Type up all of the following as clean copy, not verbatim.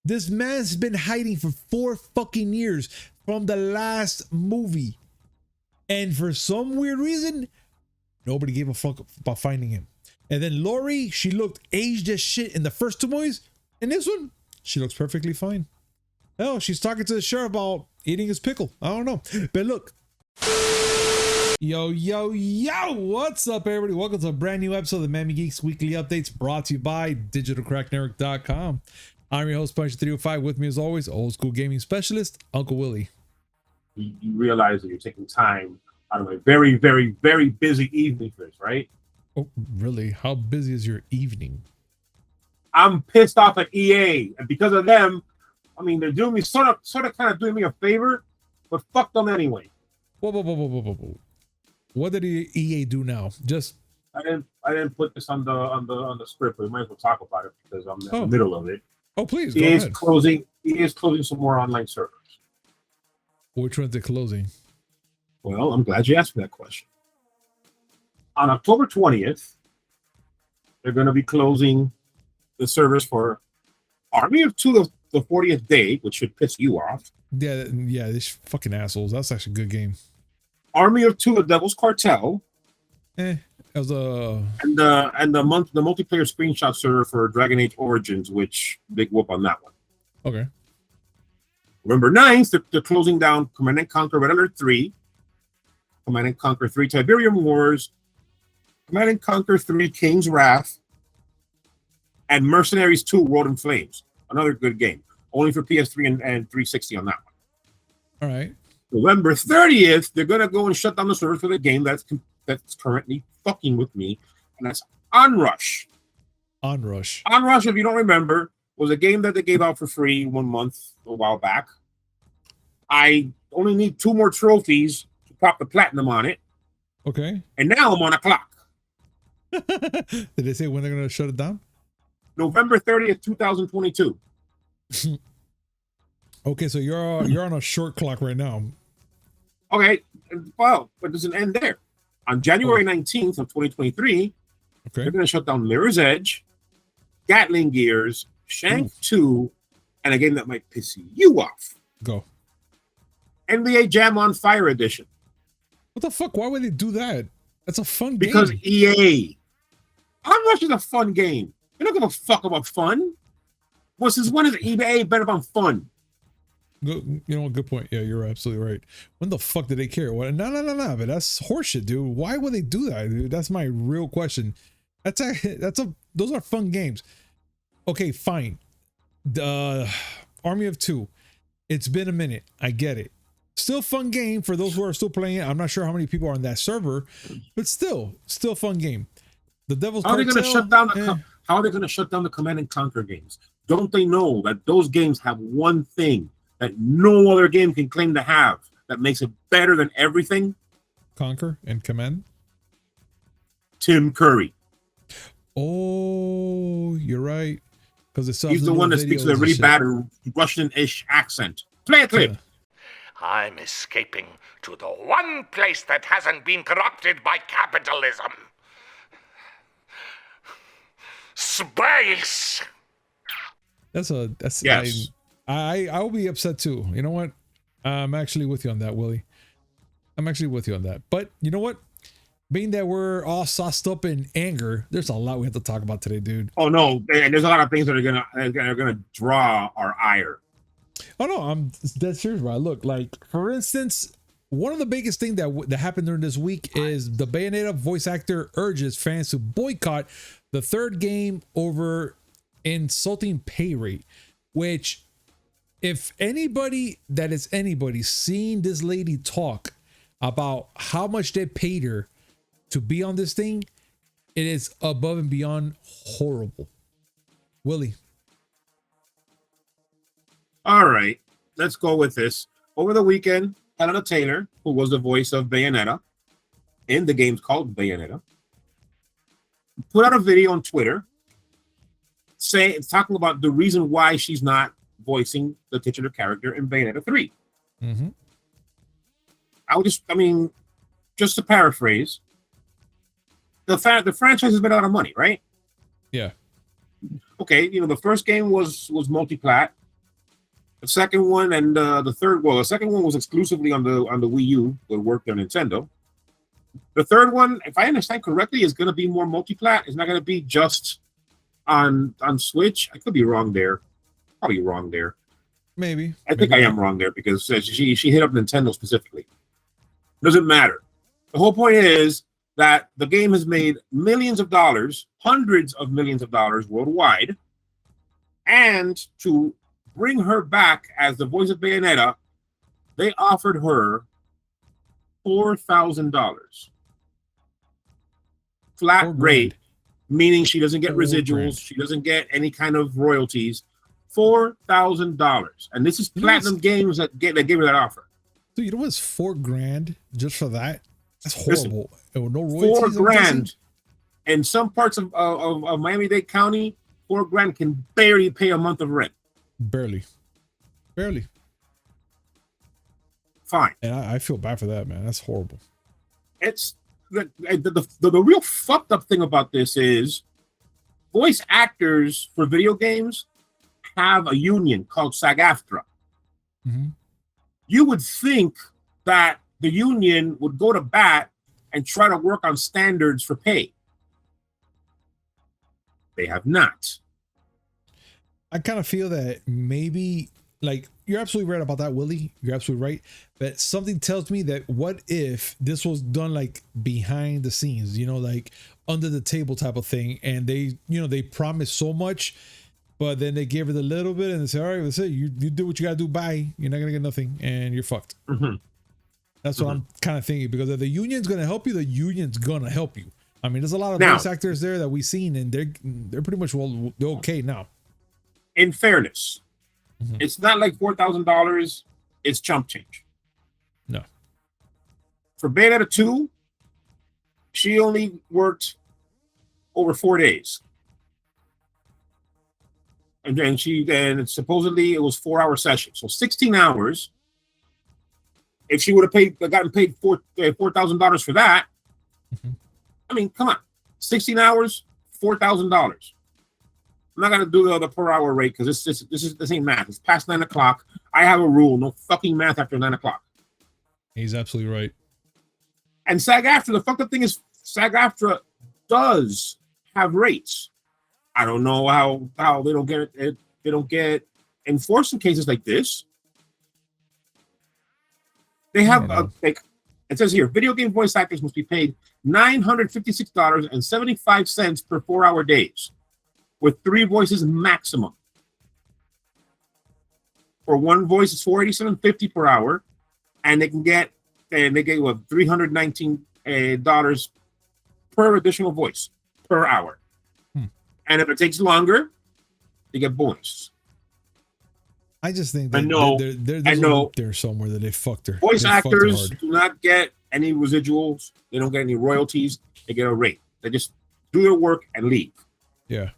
This man's been hiding for 4 fucking years from the last movie. And for some weird reason, nobody gave a fuck about finding him. And then Lori, she looked aged as shit in the first 2 movies. In this one, she looks perfectly fine. Hell, she's talking to the sheriff about eating his pickle. I don't know. But look. Yo, what's up, everybody? Welcome to a brand new episode of the Miami Geeks Weekly Updates, brought to you by digitalcracknetwork.com. I'm your host, Punch305. With me, as always, old school gaming specialist, Uncle Willie. You realize that you're taking time out of a very, very, very busy evening for this, right? Oh, really? How busy is your evening? I'm pissed off at EA, and because of them, I mean, they're doing me sort of kind of doing me a favor, but fuck them anyway. Whoa. What did EA do now? Just I didn't put this on the script, but we might as well talk about it because I'm in the middle of it. Oh, please. EA is closing some more online servers. Which one's it closing? Well, I'm glad you asked me that question. On October 20th, they're going to be closing the servers for Army of Two, the 40th Day, which should piss you off. Yeah, these fucking assholes. That's actually a good game. Army of Two, the Devil's Cartel. It was a and the multiplayer screenshot server for Dragon Age Origins, which big whoop on that one. Okay. November 9th, they're closing down Command & Conquer Red Alert 3, Command & Conquer 3 Tiberium Wars, Command & Conquer 3 King's Wrath, and Mercenaries 2 World in Flames. Another good game. Only for PS3 and 360 on that one. All right. November 30th, they're going to go and shut down the server for the game that's currently fucking with me, and that's Onrush. Onrush, if you don't remember, was a game that they gave out for free 1 month a while back. I only need 2 more trophies to pop the platinum on it. Okay. And now I'm on a clock. Did they say when they're going to shut it down? November 30th, 2022. Okay, so you're on a short clock right now. Okay, well, but it doesn't end there. On January 19th of 2023, they're going to shut down Mirror's Edge, Gatling Gears, Shank 2, and a game that might piss you off. Go. NBA Jam on Fire Edition. What the fuck? Why would they do that? That's a fun game. Because EA. Onrush is a fun game. They don't give a fuck about fun. Well, since when is EA better about fun? You know, good point. Yeah, you're absolutely right. When the fuck did they care? What? No. But that's horseshit, dude. Why would they do that, dude? That's my real question. Those are fun games. Okay, fine. The Army of Two. It's been a minute. I get it. Still fun game for those who are still playing it. I'm not sure how many people are on that server, but still fun game. The Devil's Cartel. How are they going to shut down the Command & Conquer games? Don't they know that those games have one thing that no other game can claim to have that makes it better than everything? Conquer and Command? Tim Curry. Oh, you're right. Because he's the one that speaks with a really bad Russian-ish accent. Play a clip. Yeah. I'm escaping to the one place that hasn't been corrupted by capitalism. Space. That's yes. I'll be upset too. You know what? I'm actually with you on that, Willie. I'm actually with you on that. But you know what? Being that we're all sauced up in anger, there's a lot we have to talk about today, dude. Oh no, and there's a lot of things that are gonna draw our ire. Oh no, I'm dead serious, bro. Look, like for instance, one of the biggest things that happened during this week is the Bayonetta voice actor urges fans to boycott the 3rd game over insulting pay rate, which if anybody seen this lady talk about how much they paid her to be on this thing, it is above and beyond horrible. Willie. All right, let's go with this. Over the weekend, Helena Taylor, who was the voice of Bayonetta in the games called Bayonetta, put out a video on Twitter talking about the reason why she's not voicing the titular character in Bayonetta 3. Mm-hmm. Just to paraphrase, the franchise has made a lot of money, right? Yeah. Okay, the first game was multi-plat. The second one and the third, well, the second one was exclusively on the Wii U, that worked on Nintendo. The third one, if I understand correctly, is going to be more multi-plat. It's not going to be just on Switch. I could be wrong there. Probably wrong there. Maybe. I think I am wrong there because she hit up Nintendo specifically. Doesn't matter. The whole point is that the game has made millions of dollars, hundreds of millions of dollars worldwide, and to bring her back as the voice of Bayonetta, they offered her $4,000 flat rate, meaning she doesn't get residuals, she doesn't get any kind of royalties. $4,000, and this is Platinum Games that gave her that offer. Dude, you know what's $4,000 just for that? That's horrible. Listen, no royalties. $4,000 in some parts of Miami-Dade County. $4,000 can barely pay a month of rent. Barely. Fine. And I feel bad for that, man. That's horrible. It's the real fucked up thing about this is voice actors for video games have a union called SAG-AFTRA. Mm-hmm. You would think that the union would go to bat and try to work on standards for pay. They have not. I kind of feel that maybe, like, you're absolutely right about that, Willie. You're absolutely right. But something tells me that what if this was done like behind the scenes, like under the table type of thing, and they promised so much, but then they gave it a little bit and they say, all right, that's it. You do what you got to do. Bye. You're not going to get nothing and you're fucked. Mm-hmm. That's what I'm kind of thinking, because if the union's going to help you, the union's going to help you. I mean, there's a lot of voice actors there that we've seen, and they're pretty much they're okay now. In fairness, it's not like $4,000. It's chump change. No. For Bayonetta 2, she only worked over 4 days. And then supposedly it was 4-hour session. So 16 hours. If she would have gotten paid $4,000 for that, I mean, come on. 16 hours, $4,000. I'm not gonna do the per hour rate because this ain't math. It's past 9 o'clock. I have a rule: no fucking math after 9 o'clock. He's absolutely right. And SAG-AFTRA, the fucked up thing is SAG-AFTRA does have rates. I don't know how they don't get it. They don't get enforced in cases like this. They have like it says here, video game voice actors must be paid $956.75 per 4-hour days, with 3 voices maximum. For one voice, it's $487.50 per hour, and they get $319 per additional voice per hour. And if it takes longer, they get bonus. I just think that there's a loop there somewhere that they fucked her. Voice actors do not get any residuals. They don't get any royalties. They get a rate. They just do their work and leave. Yeah.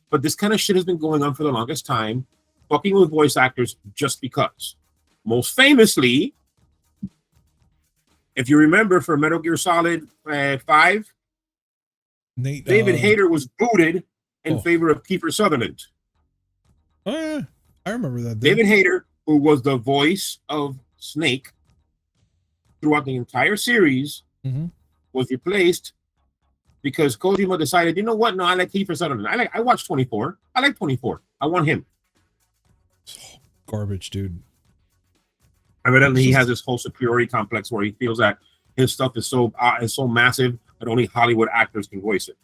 But this kind of shit has been going on for the longest time, fucking with voice actors just because. Most famously, if you remember, for Metal Gear Solid 5, David Hayter was booted in favor of Kiefer Sutherland. Oh, yeah. I remember that. David Hayter, who was the voice of Snake throughout the entire series, was replaced because Kojima decided, you know what? No, I like Kiefer Sutherland. I watched 24. I like 24. I want him. Garbage, dude. Evidently, he has this whole superiority complex where he feels that his stuff is so massive that only Hollywood actors can voice it.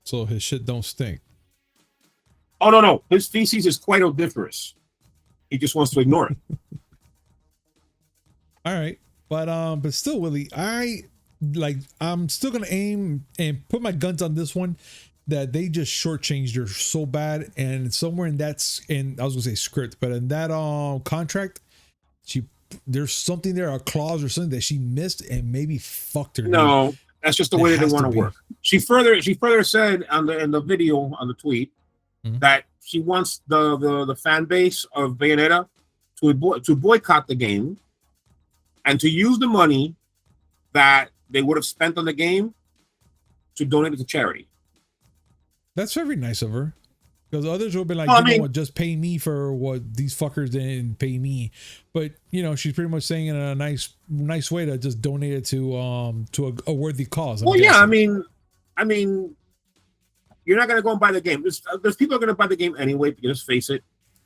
So his shit don't stink. Oh, no. His feces is quite odoriferous. He just wants to ignore it. All right. But still, Willie, I'm still going to aim and put my guns on this one, that they just shortchanged her so bad. And somewhere I was going to say script, but in that contract, there's something there, a clause or something that she missed and maybe fucked her. No, that's just the way they want to work. She further said in the video, on the tweet, that she wants the fan base of Bayonetta to boycott the game and to use the money that they would have spent on the game to donate it to charity. That's very nice of her. Because others will be like, Well, you know what, just pay me for what these fuckers didn't pay me. But you know, she's pretty much saying in a nice way to just donate it to a worthy cause. Well, yeah, I mean, you're not gonna go and buy the game. There's people are gonna buy the game anyway. Let's face it.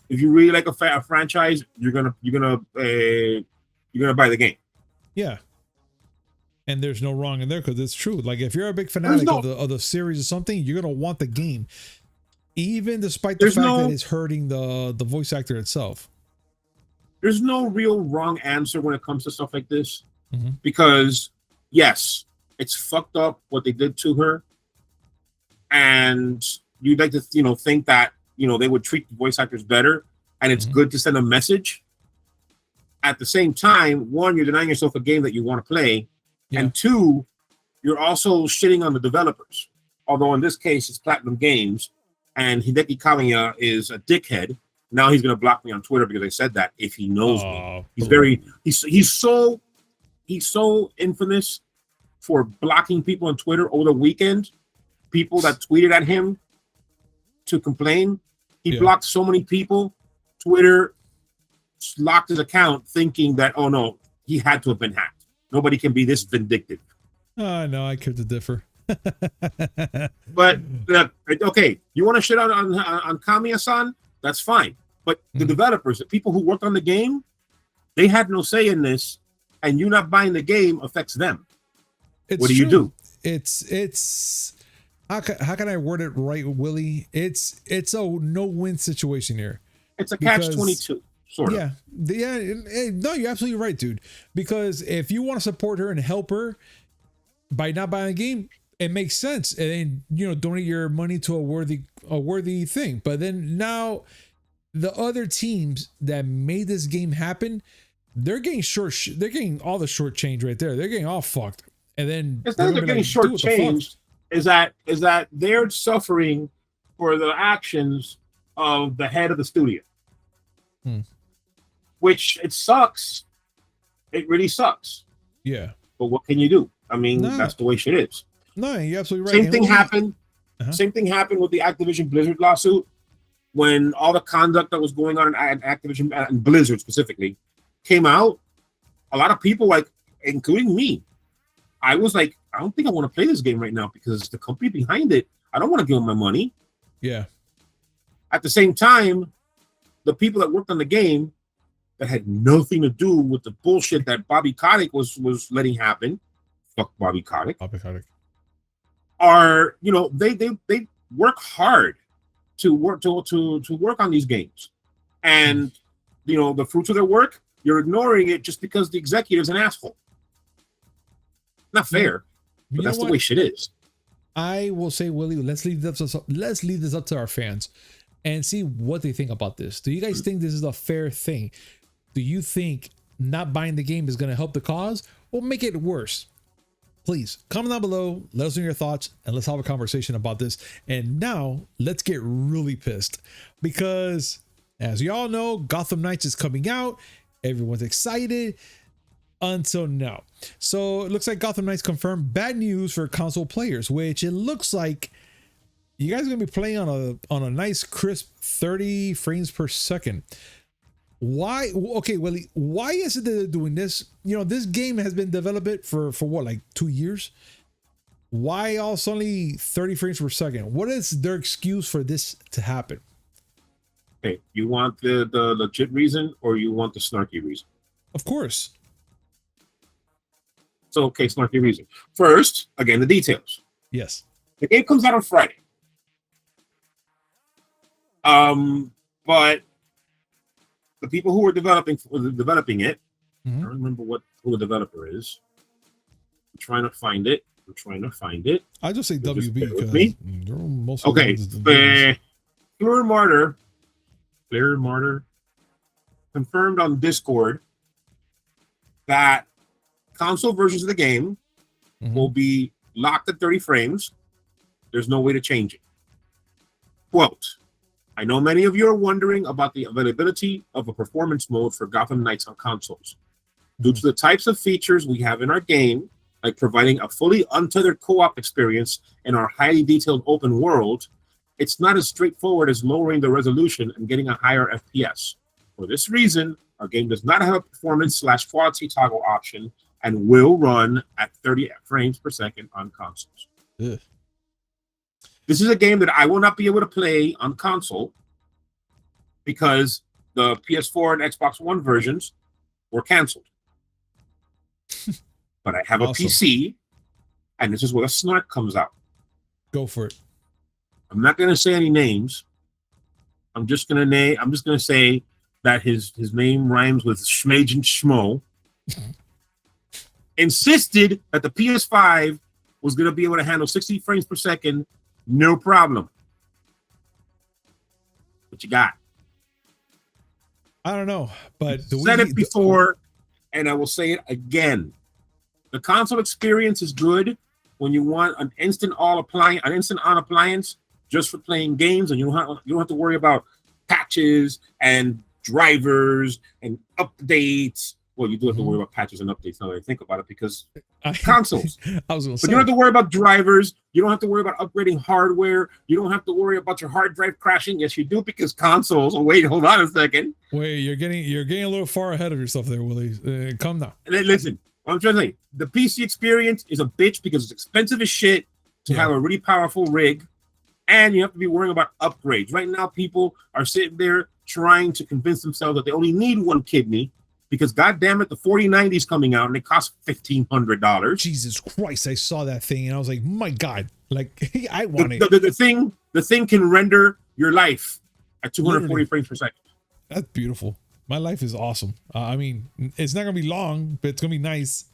If you really like a franchise, you're gonna buy the game. Yeah. And there's no wrong in there because it's true. Like if you're a big fanatic of the series or something, you're gonna want the game, even despite the fact that it's hurting the voice actor itself. There's no real wrong answer when it comes to stuff like this, because yes, it's fucked up what they did to her, and you'd like to think that they would treat the voice actors better, and it's good to send a message. At the same time, one, you're denying yourself a game that you want to play. Yeah. And two, you're also shitting on the developers. Although in this case, it's Platinum Games, and Hideki Kamiya is a dickhead. Now he's gonna block me on Twitter because I said that. If he knows me, he's so infamous for blocking people on Twitter over the weekend. People that tweeted at him to complain, he blocked so many people. Twitter locked his account, thinking that no, he had to have been hacked. Nobody can be this vindictive. No, I could differ. But okay, you want to shit on Kamiya-san? That's fine. But the developers, the people who worked on the game, they had no say in this, and you not buying the game affects them. What do you do? It's how can I word it right, Willie? It's a no-win situation here. It's a catch-22. Sort of. Yeah. No, you're absolutely right, dude. Because if you want to support her and help her by not buying the game, it makes sense, and donate your money to a worthy thing. But then now, the other teams that made this game happen, they're getting they're getting all the short change right there. They're getting all fucked, and then it's not that they're getting short changed. Is that they're suffering for the actions of the head of the studio. Which it sucks. It really sucks. Yeah. But what can you do? I mean, that's the way shit is. No, you're absolutely right. Same thing happened. Same thing happened with the Activision Blizzard lawsuit. When all the conduct that was going on in Activision and Blizzard specifically came out, a lot of people, including me, I was like, I don't think I want to play this game right now because the company behind it, I don't want to give them my money. Yeah. At the same time, the people that worked on the game that had nothing to do with the bullshit that Bobby Kotick was letting happen. Fuck Bobby Kotick. Are they work hard to work on these games, and the fruits of their work, you're ignoring it just because the executive's an asshole. Not fair, but that's the way shit is. I will say, Willie, let's leave this up to our fans and see what they think about this. Do you guys think this is a fair thing? Do you think not buying the game is going to help the cause or make it worse? Please comment down below, let us know your thoughts, and let's have a conversation about this. And now let's get really pissed, because as y'all know, Gotham Knights is coming out. Everyone's excited until now. So it looks like Gotham Knights confirmed bad news for console players, which it looks like you guys are going to be playing on a nice crisp 30 frames per second. Why? Okay, Willie, why is it that they're doing this? This game has been developed for what, like 2 years? Why all suddenly 30 frames per second? What is their excuse for this to happen? Okay, you want the legit reason or you want the snarky reason? Of course. So, okay, snarky reason. First, again, the details. Yes. The game comes out on Friday. But the people who were developing it, I don't remember who the developer is. I'm trying to find it. I just say WB because they're most okay. Player Martyr confirmed on Discord that console versions of the game will be locked at 30 frames. There's no way to change it. Quote, I know many of you are wondering about the availability of a performance mode for Gotham Knights on consoles. Due to the types of features we have in our game, like providing a fully untethered co-op experience in our highly detailed open world, it's not as straightforward as lowering the resolution and getting a higher FPS. For this reason, our game does not have a performance/quality toggle option and will run at 30 frames per second on consoles. Ugh. This is a game that I will not be able to play on console because the PS4 and Xbox One versions were canceled. But I have a PC, and this is where the snark comes out. Go for it. I'm not going to say any names. I'm just going to say that his name rhymes with Schmage and Schmo. Insisted that the PS5 was going to be able to handle 60 frames per second, no problem. What you got? I don't know, but Said it before, and I will say it again. The console experience is good when you want an instant on appliance just for playing games, and you don't have to worry about patches and drivers and updates. Well, you do have to worry about patches and updates now that I think about it, because consoles. I was going to say. But you don't have to worry about drivers. You don't have to worry about upgrading hardware. You don't have to worry about your hard drive crashing. Yes, you do, because consoles. Oh, wait, hold on a second. Wait, you're getting a little far ahead of yourself there, Willie. Calm down. Listen, I'm trying to say, the PC experience is a bitch because it's expensive as shit to have a really powerful rig, and you have to be worrying about upgrades. Right now, people are sitting there trying to convince themselves that they only need one kidney, because goddamn it, the 4090 is coming out and it costs $1,500. Jesus Christ, I saw that thing and I was like, my God, like I want it. The thing can render your life at 240 frames per second. That's beautiful. My life is awesome. I mean, it's not gonna be long, but it's gonna be nice.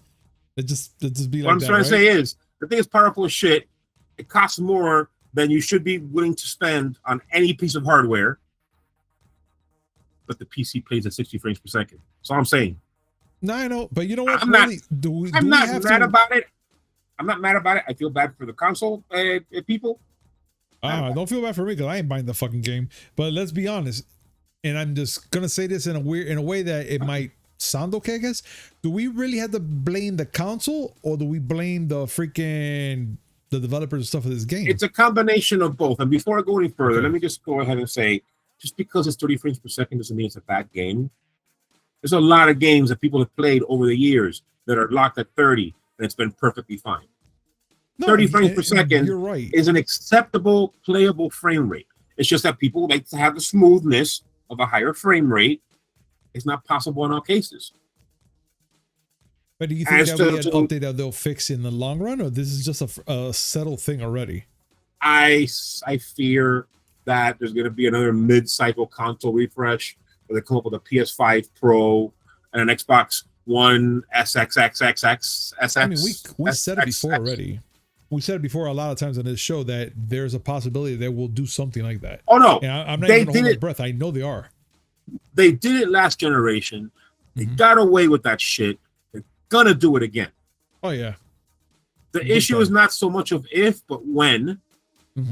It just be like what I'm that, trying right? to say is, the thing is powerful as shit. It costs more than you should be willing to spend on any piece of hardware. But the PC plays at 60 frames per second. That's all I'm saying. No, I know, but you know what? I'm not mad about it. I'm not mad about it. I feel bad for the console people. Don't feel bad for me because I ain't buying the fucking game. But let's be honest, and I'm just gonna say this in a way that it might sound okay, I guess. Do we really have to blame the console, or do we blame the developers and stuff of this game? It's a combination of both. And before I go any further, let me just go ahead and say, just because it's 30 frames per second doesn't mean it's a bad game. There's a lot of games that people have played over the years that are locked at 30, and it's been perfectly fine. 30 frames per second you're right. is an acceptable, playable frame rate. It's just that people like to have the smoothness of a higher frame rate. It's not possible in all cases. But do you think that will be an update that they'll fix in the long run, or this is just a settled thing already? I fear that there's going to be another mid-cycle console refresh where they come up with a PS5 Pro and an Xbox One SXXXX. I mean, we said it before already. We said it before a lot of times on this show that there's a possibility that we'll do something like that. Oh no, and I'm not even holding my breath. I know they are. They did it last generation. They got away with that shit. They're gonna do it again. Oh yeah. The issue is not so much of if, but when.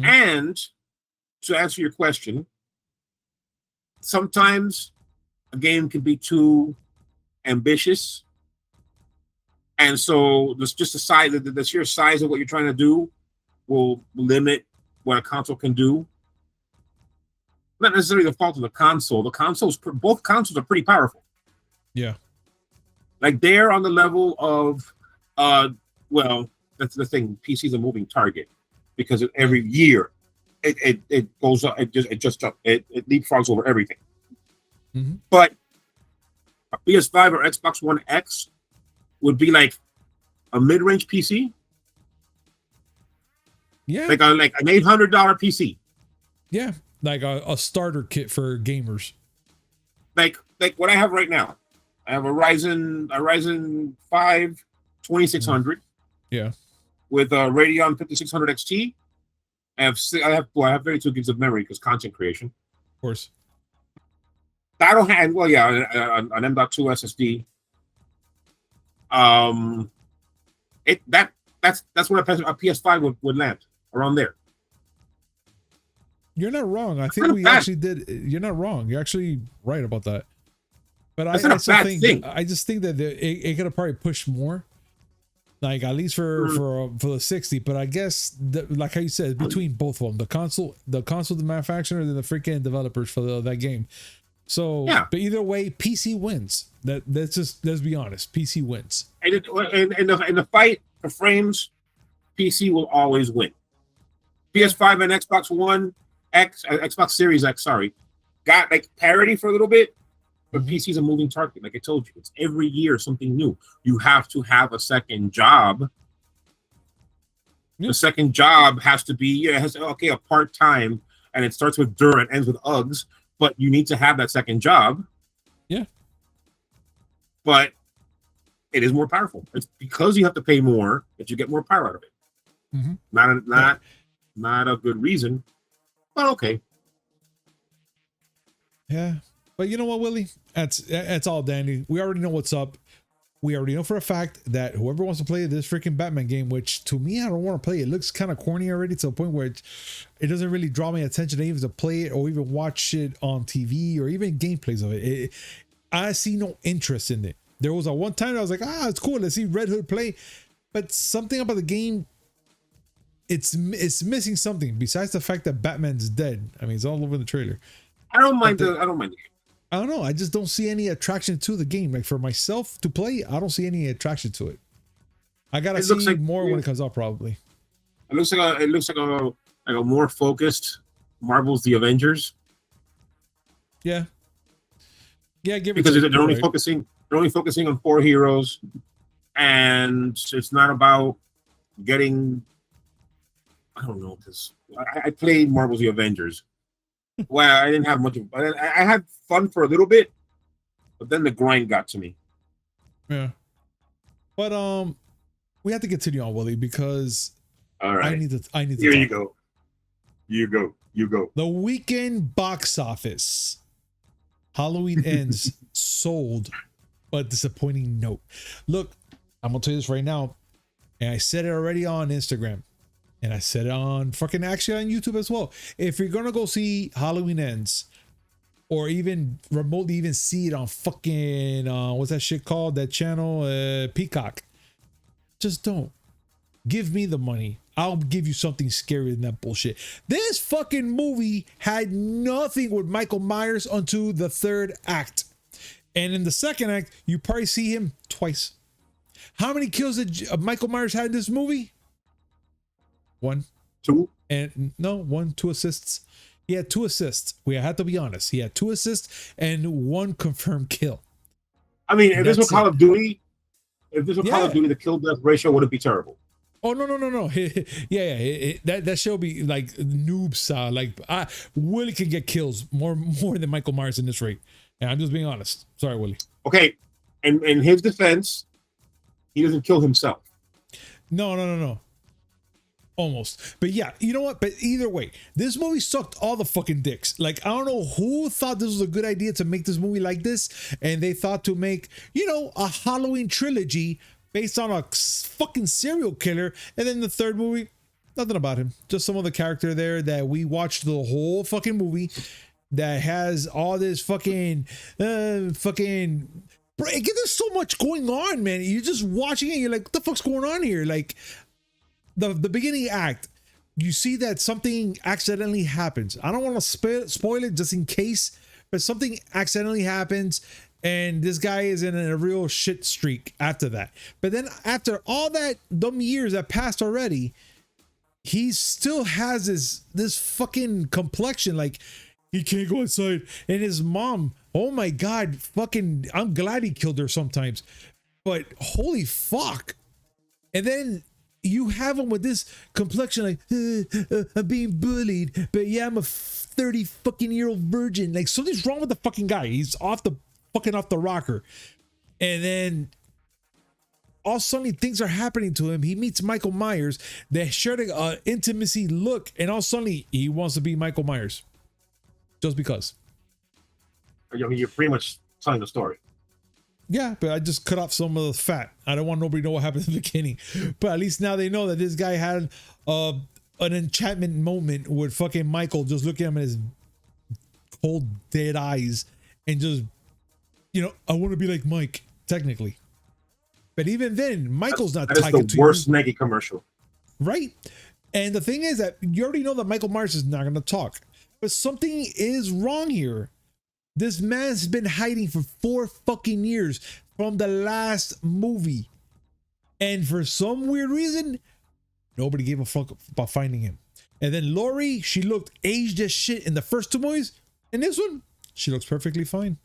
And to answer your question, sometimes a game can be too ambitious, and so just the sheer size of what you're trying to do will limit what a console can do. Not necessarily the fault of the console. Both consoles are pretty powerful. Yeah, like they're on the level of, well, that's the thing. PC's a moving target because every year it goes up. It leapfrogs over everything. But a PS5 or Xbox One X would be like a mid-range PC. Yeah, like an $800 PC. Yeah, like a starter kit for gamers. Like what I have right now. I have a Ryzen 5 2600. Yeah. With a Radeon 5600 XT. I have 32 gigs of memory because content creation. Of course. I don't have an M.2 SSD. That's where a PS5 would land, around there. You're not wrong. I think we actually did. You're not wrong. You're actually right about that. But I just think that it could have probably pushed more. Like at least for the 60, but I guess like how you said, between both of them, the console the manufacturer and the freaking developers for that game. So Yeah. but either way, PC wins. Let's be honest, PC wins. And in the fight for frames, PC will always win. PS5 and Xbox One X, Xbox Series X, sorry, got like parity for a little bit, but PC is a moving target. Like I told you, it's every year something new. You have to have a second job. The second job has to be a part-time, and it starts with dur and ends with Uggs, but you need to have that second job. Yeah. But it is more powerful. It's because you have to pay more that you get more power out of it. Not a good reason, but okay. Yeah. But you know what, Willie? That's all dandy. We already know what's up. We already know for a fact that whoever wants to play this freaking Batman game, which to me, I don't want to play. It looks kind of corny already to a point where it doesn't really draw my attention even to play it or even watch it on TV or even gameplays of it. I see no interest in it. There was a one time I was like, it's cool. Let's see Red Hood play. But something about the game, it's missing something besides the fact that Batman's dead. I mean, it's all over the trailer. I don't mind the game. I don't know. I just don't see any attraction to the game. Like for myself to play, I don't see any attraction to it. I gotta see more when it comes out, probably. It looks like a more focused Marvel's The Avengers. Yeah. Yeah, because they're only focusing on 4 heroes, and it's not about getting. I don't know, because I played Marvel's The Avengers. Well, I didn't have much of. I had fun for a little bit, but then the grind got to me. Yeah, but we have to continue on, Willie, because all right, I need to. Here you go. You go. The weekend box office. Halloween Ends sold, but disappointing note. Look, I'm gonna tell you this right now, and I said it already on Instagram. And I said it on actually on YouTube as well. If you're gonna go see Halloween Ends, or even remotely even see it on fucking what's that shit called? That channel, Peacock. Just don't. Give me the money. I'll give you something scarier than that bullshit. This fucking movie had nothing with Michael Myers until the 3rd act. And in the 2nd act, you probably see him twice. How many kills did Michael Myers had in this movie? 1. 2. And no, 1, 2 assists. He had 2 assists. We had to be honest. He had 2 assists and 1 confirmed kill. I mean, if this was Call of Duty, the kill death ratio wouldn't be terrible. Oh no. Yeah. That show be like noobs. Willie can get kills more than Michael Myers in this rate. And I'm just being honest. Sorry, Willie. Okay, and in his defense, he doesn't kill himself. No. Almost. But yeah, you know what? But either way, this movie sucked all the fucking dicks. Like, I don't know who thought this was a good idea to make this movie like this. And they thought to make, a Halloween trilogy based on a fucking serial killer. And then the 3rd movie, nothing about him. Just some other character there that we watched the whole fucking movie that has all this fucking there's so much going on, man. You're just watching it. You're like, what the fuck's going on here? Like, the beginning act, you see that something accidentally happens. I don't want to spoil it just in case, but something accidentally happens and this guy is in a real shit streak after that. But then after all that dumb years that passed already, he still has this fucking complexion. Like, he can't go outside. And his mom, oh my God, fucking, I'm glad he killed her sometimes. But holy fuck. And then you have him with this complexion, like, I'm being bullied, but yeah, I'm a 30 fucking year old virgin. Like, something's wrong with the fucking guy. He's off the rocker. And then all of a sudden things are happening to him. He meets Michael Myers. They share an intimacy look, and all of a sudden he wants to be Michael Myers. Just because. I mean, you're pretty much telling the story. Yeah, but I just cut off some of the fat. I don't want nobody to know what happened in the beginning. But at least now they know that this guy had an enchantment moment with fucking Michael just looking at him in his cold, dead eyes and just, I want to be like Mike, technically. But even then, Michael's not That is tied the to worst you, Nike commercial. right? And the thing is that you already know that Michael Myers is not going to talk, but something is wrong here. This man's been hiding for 4 fucking years from the last movie, and for some weird reason, nobody gave a fuck about finding him. And then Laurie, she looked aged as shit in the first 2 movies. In this one, she looks perfectly fine.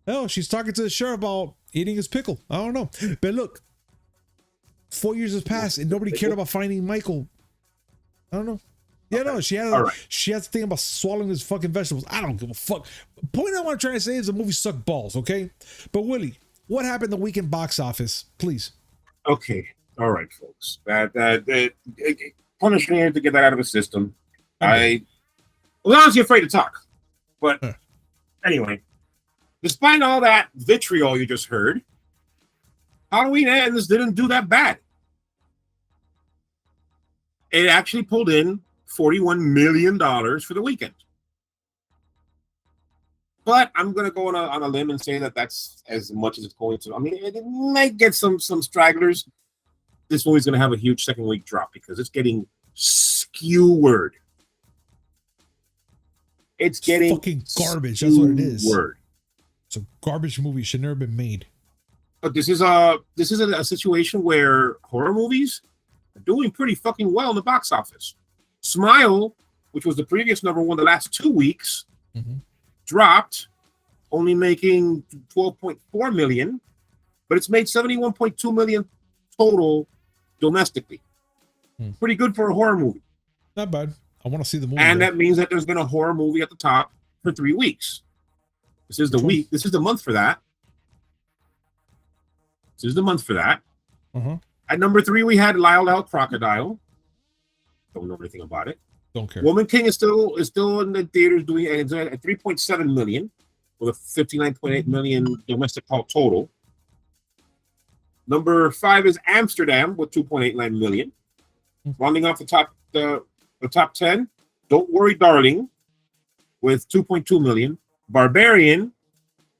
Hell, she's talking to the sheriff about eating his pickle. I don't know. But look, 4 years has passed and nobody cared about finding Michael. I don't know. Yeah, okay. No, she has to think about swallowing his fucking vegetables. I don't give a fuck. The point I want to try to say is the movie sucked balls, okay? But Willie, what happened the weekend box office, please? Okay. All right, folks. Punish me to get that out of the system. I was honestly afraid to talk. But anyway, despite all that vitriol you just heard, Halloween Ends didn't do that bad. It actually pulled in $41 million for the weekend. But I'm going to go on a limb and say that that's as much as it's going to. I mean, it might get some stragglers. This movie's going to have a huge second week drop because it's getting skewered. It's getting fucking garbage. That's what it is. Word. It's a garbage movie. Should never been made. But this is a situation where horror movies are doing pretty fucking well in the box office. Smile, which was the previous number one the last 2 weeks, dropped, only making 12.4 million, but it's made 71.2 million total domestically. Pretty good for a horror movie. Not bad. I want to see the movie. And that means that there's been a horror movie at the top for 3 weeks. This is the week. This is the month for that. This is the month for that. At number 3, we had Lyle Crocodile. Don't know anything about it. Don't care. Woman King is still in the theaters doing at 3.7 million with a 59.8 million domestic total. Number 5 is Amsterdam with 2.89 million. Rounding off the top 10, Don't Worry Darling with 2.2 million. Barbarian,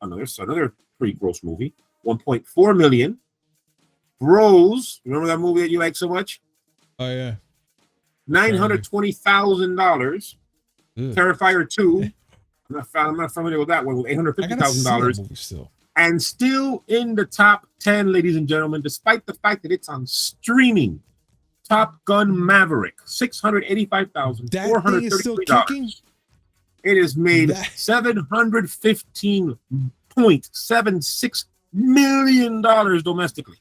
another pretty gross movie, 1.4 million. Bros, remember that movie that you like so much? Oh yeah. $920,000. Terrifier 2. I'm not familiar with that one with $850,000. Still. And still in the top 10, ladies and gentlemen, despite the fact that it's on streaming. Top Gun Maverick, $685,433. It has made $715.76 million domestically.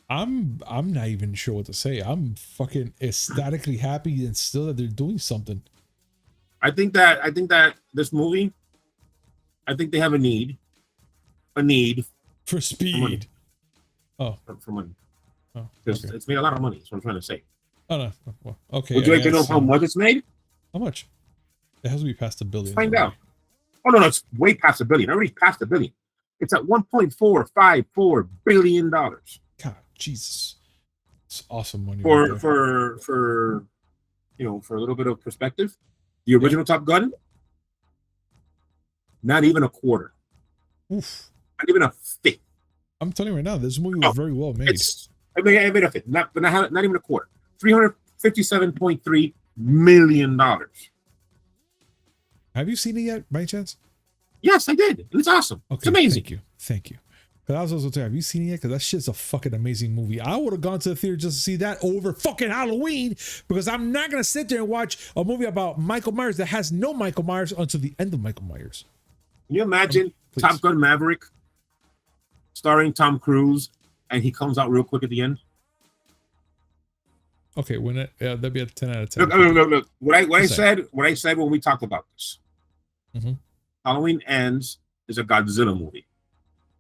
I'm not even sure what to say. I'm fucking ecstatically happy and still that they're doing something. I think that this movie, I think they have a need for speed. For money. Oh, because it's made a lot of money. That's what I'm trying to say. Oh no. Well, okay. Would you like to know how much it's made? How much? It has to be past $1 billion. Find out. Oh no, it's way past $1 billion. Already past $1 billion. It's at $1.454 billion. God, Jesus, it's awesome money. For a little bit of perspective, the original Top Gun, not even a quarter. Oof. Not even a fifth. I'm telling you right now, this movie was very well made. I made a fifth, not even a quarter. $357.3 million. Have you seen it yet, by chance? Yes, I did. It's awesome. Okay, it's amazing. Thank you. But I was also saying, have you seen it yet? Because that shit's a fucking amazing movie. I would have gone to the theater just to see that over fucking Halloween, because I'm not gonna sit there and watch a movie about Michael Myers that has no Michael Myers until the end of Michael Myers. Can you imagine Top Gun Maverick starring Tom Cruise and he comes out real quick at the end? Okay, that'd be a 10 out of 10. Look. What I said when we talked about this. Halloween Ends is a Godzilla movie.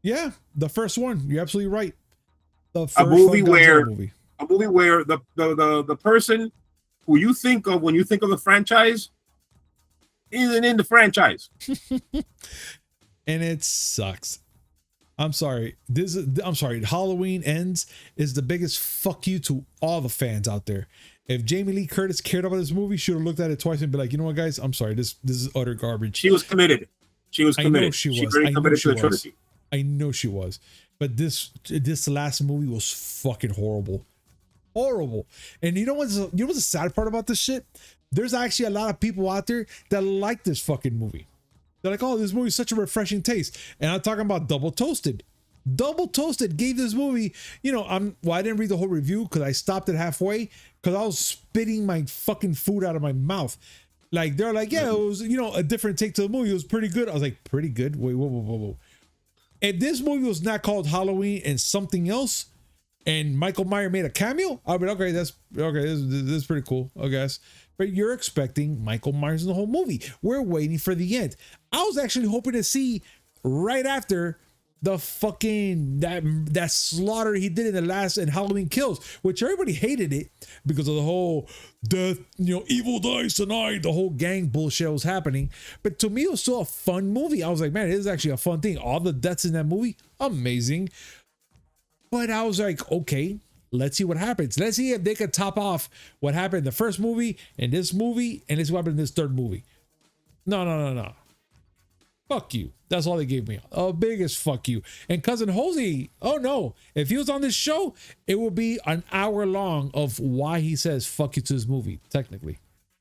Yeah, the first one. You're absolutely right. The first a movie where the person who you think of when you think of the franchise isn't in the franchise. And it sucks. I'm sorry. Halloween Ends is the biggest fuck you to all the fans out there. If Jamie Lee Curtis cared about this movie, she would have looked at it twice and be like, you know what, guys? I'm sorry. This is utter garbage. She was committed. She was committed. I know she was. Really committed to the trilogy. I know she was. But this last movie was fucking horrible. Horrible. And you know what's the sad part about this shit? There's actually a lot of people out there that like this fucking movie. They're like, oh, this movie is such a refreshing taste. And I'm talking about Double Toasted. Double Toasted gave this movie, I didn't read the whole review because I stopped it halfway because I was spitting my fucking food out of my mouth. Like, they're like, yeah, it was, a different take to the movie. It was pretty good. I was like, pretty good? Wait, whoa. If this movie was not called Halloween and something else, and Michael Myers made a cameo, I'll be okay. This is pretty cool, I guess. But you're expecting Michael Myers in the whole movie. We're waiting for the end. I was actually hoping to see right after the fucking that slaughter he did in the last and Halloween Kills, which everybody hated it because of the whole death, evil dies tonight, the whole gang bullshit was happening. But to me, it was still a fun movie. I was like, man, it is actually a fun thing. All the deaths in that movie, amazing. But I was like, okay, let's see what happens. Let's see if they could top off what happened in the first movie and this movie, and let's see what happened in this third movie. No. Fuck you. That's all they gave me. A biggest fuck you. And Cousin Jose, oh no. If he was on this show, it would be an hour long of why he says fuck you to this movie, technically.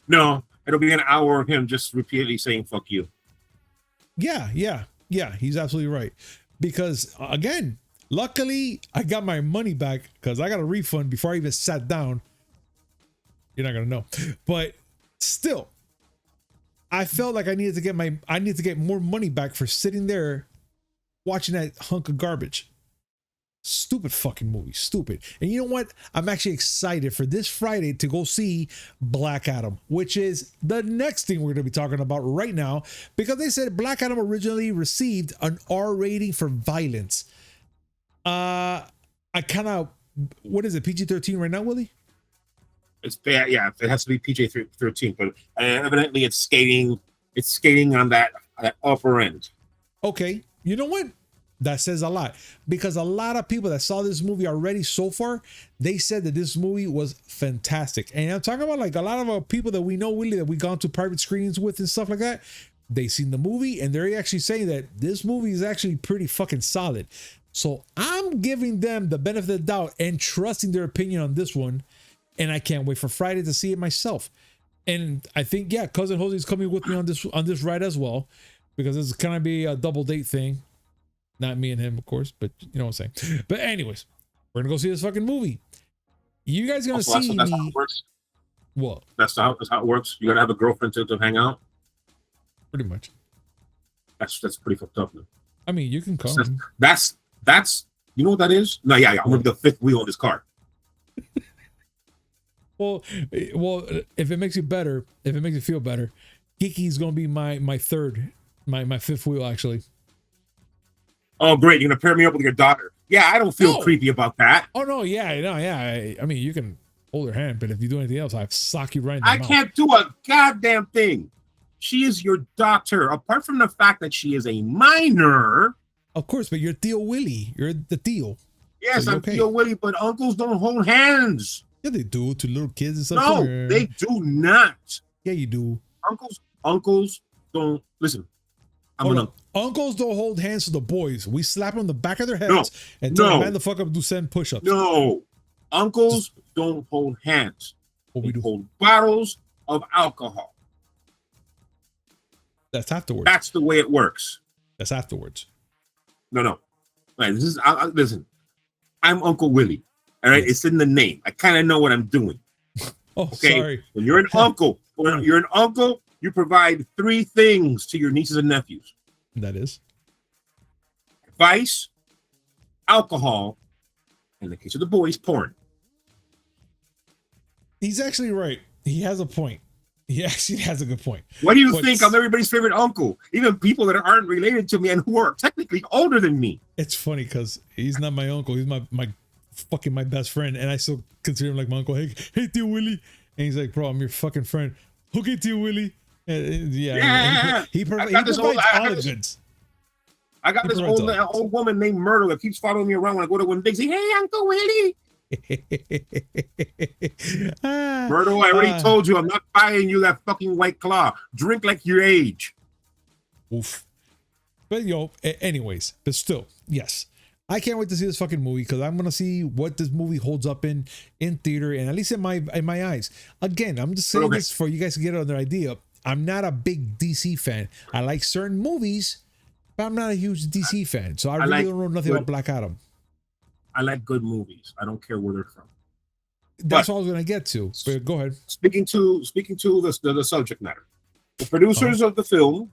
No, it'll be an hour of him just repeatedly saying fuck you. Yeah. He's absolutely right. Because again, luckily I got my money back because I got a refund before I even sat down. You're not going to know. But still, I felt like I needed to get more money back for sitting there watching that hunk of garbage. Stupid fucking movie. Stupid. And you know what? I'm actually excited for this Friday to go see Black Adam, which is the next thing we're going to be talking about right now, because they said Black Adam originally received an R rating for violence. What is it? PG-13 right now, Willie? It's bad. Yeah, it has to be PG-13, but evidently it's skating on that upper end. Okay, you know what? That says a lot, because a lot of people that saw this movie already so far, they said that this movie was fantastic. And I'm talking about like a lot of people that we know, Willie, that we gone to private screenings with and stuff like that. They seen the movie and they're actually saying that this movie is actually pretty fucking solid. So I'm giving them the benefit of the doubt and trusting their opinion on this one. And I can't wait for Friday to see it myself. And I think, yeah, Cousin Jose is coming with me on this ride as well, because it's kind of be a double date thing. Not me and him, of course, but you know what I'm saying. But anyways, we're gonna go see this fucking movie. You guys gonna see that's me? how it works. What? That's how it works. You gotta have a girlfriend to hang out. Pretty much. That's pretty fucked up, man. I mean, you can come. That's you know what that is? No, yeah. I'm gonna be the fifth wheel of this car. Well, if it makes you better, if it makes you feel better, Kiki's gonna be my fifth wheel actually. Oh, great! You're gonna pair me up with your daughter. Yeah, I don't feel creepy about that. Oh no, yeah. I mean, you can hold her hand, but if you do anything else, I sock you right in the mouth. Can't do a goddamn thing. She is your daughter. Apart from the fact that she is a minor. Of course, but you're Theo Willie. You're the Theo. Yes, so I'm okay. Theo Willie, but uncles don't hold hands. Yeah, they do to little kids and stuff. No, they do not. Yeah, you do. Uncles don't listen. Uncles don't hold hands to the boys. We slap them on the back of their heads and tell them, man the fuck up and do 7 push-ups. No, uncles don't hold hands. They hold bottles of alcohol. That's afterwards. That's the way it works. That's afterwards. No. Right, this is listen. I'm Uncle Willie. All right, It's in the name. I kind of know what I'm doing. Okay? Sorry. When you're an uncle, you provide 3 things to your nieces and nephews. That is advice, alcohol, in the case of the boys, porn. He's actually right. He has a point. He actually has a good point. What do you think? I'm everybody's favorite uncle, even people that aren't related to me and who are technically older than me. It's funny because he's not my uncle. He's my fucking my best friend, and I still consider him like my uncle. Hey, Theo Willie, and he's like, bro, I'm your fucking friend. Okay, Theo Willie. He provides all the goods. I got this old woman named Myrtle that keeps following me around when I go to one big. Say, hey, Uncle Willie. Myrtle, I already told you I'm not buying you that fucking White Claw. Drink like your age. Oof. But anyways, but still, yes. I can't wait to see this fucking movie because I'm gonna see what this movie holds up in theater and at least in my eyes. Again, I'm just saying this for you guys to get another idea. I'm not a big DC fan. I like certain movies, but I'm not a huge DC fan. So I really don't know nothing about Black Adam. I like good movies. I don't care where they're from. That's what I was gonna get to. But go ahead. Speaking to the subject matter, the producers of the film,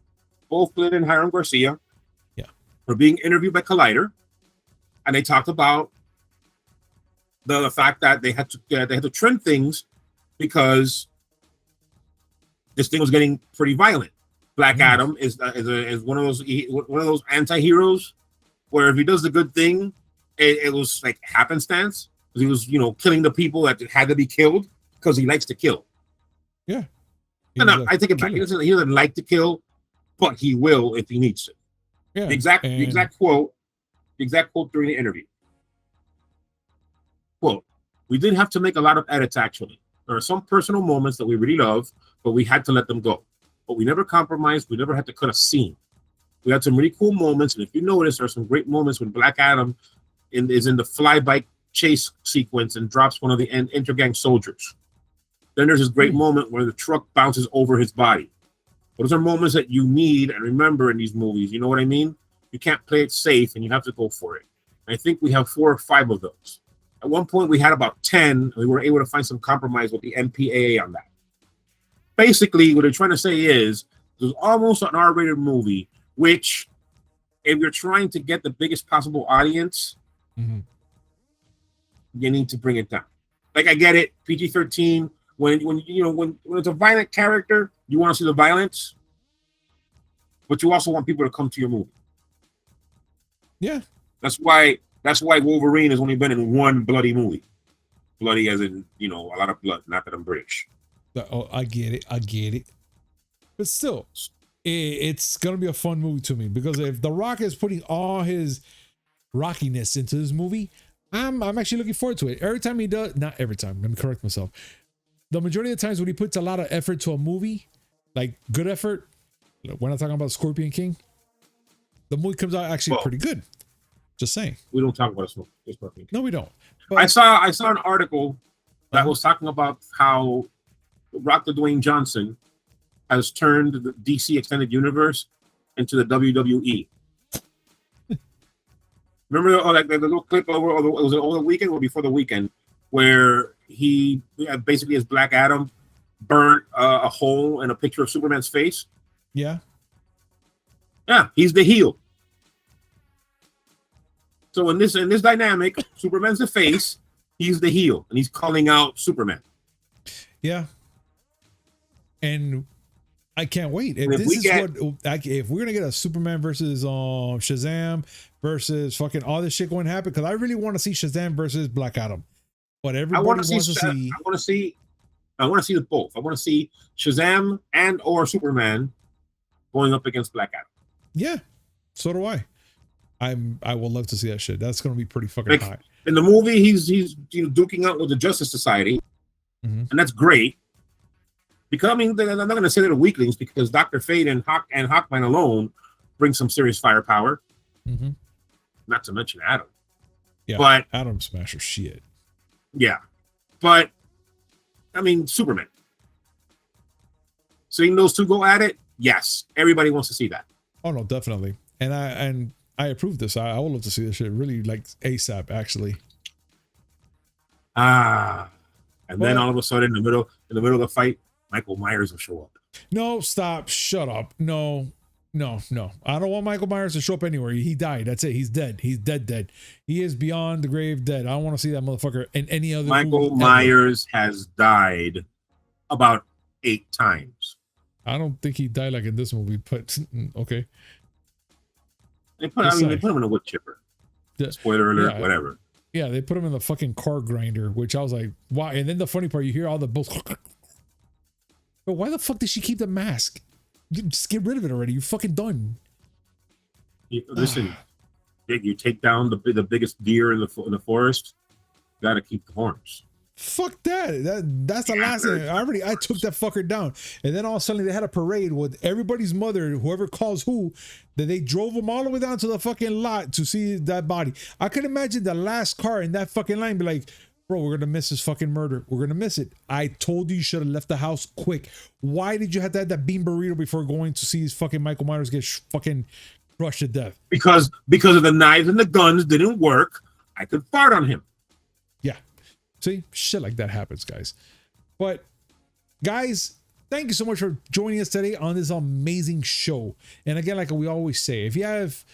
both Flynn and Hiram Garcia, were being interviewed by Collider, and they talked about the fact that they had to trim things because this thing was getting pretty violent. Black Adam is one of those anti-heroes where if he does the good thing, it was like happenstance. He was, killing the people that had to be killed because he likes to kill. Yeah. No, I take it back. He doesn't like to kill, but he will if he needs to. Yeah. The exact quote during the interview. Quote, "We did have to make a lot of edits, actually. There are some personal moments that we really love, but we had to let them go. But we never compromised. We never had to cut a scene. We had some really cool moments, and if you notice, there are some great moments when Black Adam is in the flyby chase sequence and drops one of the intergang soldiers. Then there's this great moment where the truck bounces over his body. Those are moments that you need and remember in these movies. You know what I mean? You can't play it safe, and you have to go for it. And I think we have 4 or 5 of those. At one point, we had about 10, and we were able to find some compromise with the MPAA on that. Basically, what they're trying to say is there's almost an R-rated movie, which, if you're trying to get the biggest possible audience, you need to bring it down. Like, I get it, PG-13. When it's a violent character, you want to see the violence, but you also want people to come to your movie. Yeah, that's why Wolverine has only been in 1 bloody movie. Bloody as in a lot of blood. Not that I'm British. Oh, I get it. But still, it's gonna be a fun movie to me because if The Rock is putting all his rockiness into this movie, I'm actually looking forward to it. Every time he does, not every time. Let me correct myself. The majority of the times when he puts a lot of effort to a movie, like good effort, we're not talking about Scorpion King, the movie comes out actually pretty good. Just saying. We don't talk about Scorpion King. No, we don't. But I saw an article that was talking about how Dr. Dwayne Johnson has turned the DC Extended Universe into the WWE. Remember the little clip over the weekend or before the weekend where he basically as Black Adam burnt a hole in a picture of Superman's face? Yeah, he's the heel. So in this dynamic, Superman's the face, he's the heel, and he's calling out Superman. Yeah, and I can't wait. If we're gonna get a Superman versus Shazam versus fucking all this shit going to happen, because I really want to see Shazam versus Black Adam. But everybody wants to see. I want to see the both. I want to see Shazam and or Superman going up against Black Adam. Yeah, so do I. I will love to see that shit. That's gonna be pretty fucking hot. In the movie, he's duking out with the Justice Society, and that's great. Because I'm not gonna say they're the weaklings because Dr. Fate and Hawkman alone bring some serious firepower. Not to mention Adam. Yeah, but Adam smasher shit. Yeah, but Superman. Seeing those two go at it, yes, everybody wants to see that. Oh no, definitely, and I approve this. I would love to see this shit really like ASAP, actually. Then all of a sudden, in the middle of the fight, Michael Myers will show up. No, stop, shut up. No. I don't want Michael Myers to show up anywhere. He died. That's it. He's dead. He's dead. He is beyond the grave dead. I don't want to see that motherfucker in any other Michael Myers has died about 8 times. I don't think he died like in this movie, but okay. They put him in a wood chipper. Spoiler alert, whatever. Yeah, they put him in the fucking car grinder, which I was like, wow. And then the funny part, you hear all the bulls. But why the fuck did she keep the mask? Just get rid of it already. You're fucking done. Listen, you take down the biggest deer in the forest. You gotta keep the horns. Fuck that. That's the last thing. I took that fucker down. And then all of a sudden they had a parade with everybody's mother, whoever calls who, that they drove them all the way down to the fucking lot to see that body. I could imagine the last car in that fucking line be like, bro, we're gonna miss this fucking murder. We're gonna miss it. I told you should have left the house quick. Why did you have to have that bean burrito before going to see fucking Michael Myers get fucking crushed to death? Because of the knives and the guns didn't work. I could fart on him. Yeah. See, shit like that happens, guys. But guys, thank you so much for joining us today on this amazing show. And again, like we always say, if you have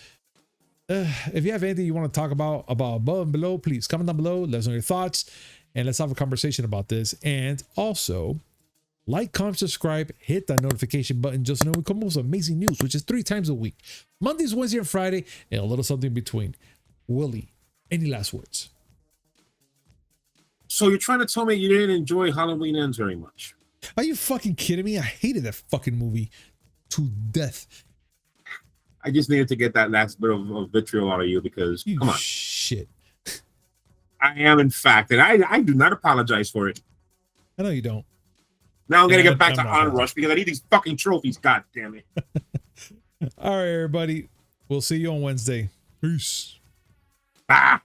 anything you want to talk about above and below, please comment down below, let us know your thoughts, and let's have a conversation about this. And also, like, comment, subscribe, hit that notification button just so we come up with amazing news, which is 3 times a week. Mondays, Wednesday, and Friday, and a little something in between. Willie, any last words? So you're trying to tell me you didn't enjoy Halloween Ends very much? Are you fucking kidding me? I hated that fucking movie to death. I just needed to get that last bit of vitriol out of you because, come on. Shit. I am, in fact, and I do not apologize for it. I know you don't. Now I'm going to get back to Onrush because I need these fucking trophies. God damn it. All right, everybody. We'll see you on Wednesday. Peace. Ah.